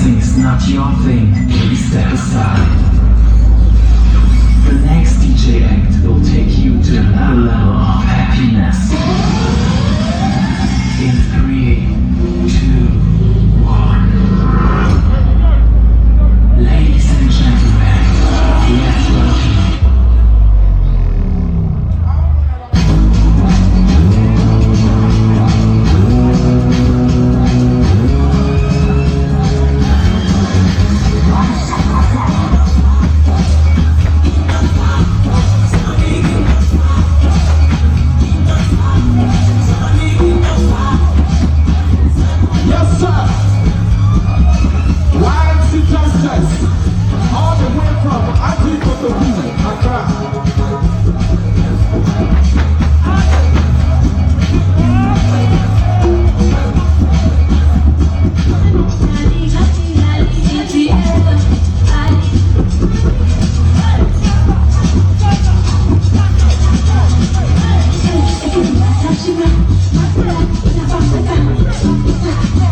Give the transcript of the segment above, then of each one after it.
dancing's not your thing, please step aside. The next DJ act will take you to another level of happiness. In 3, 2, 1. Ladies and gentlemen, let's welcome.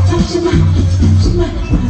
Touch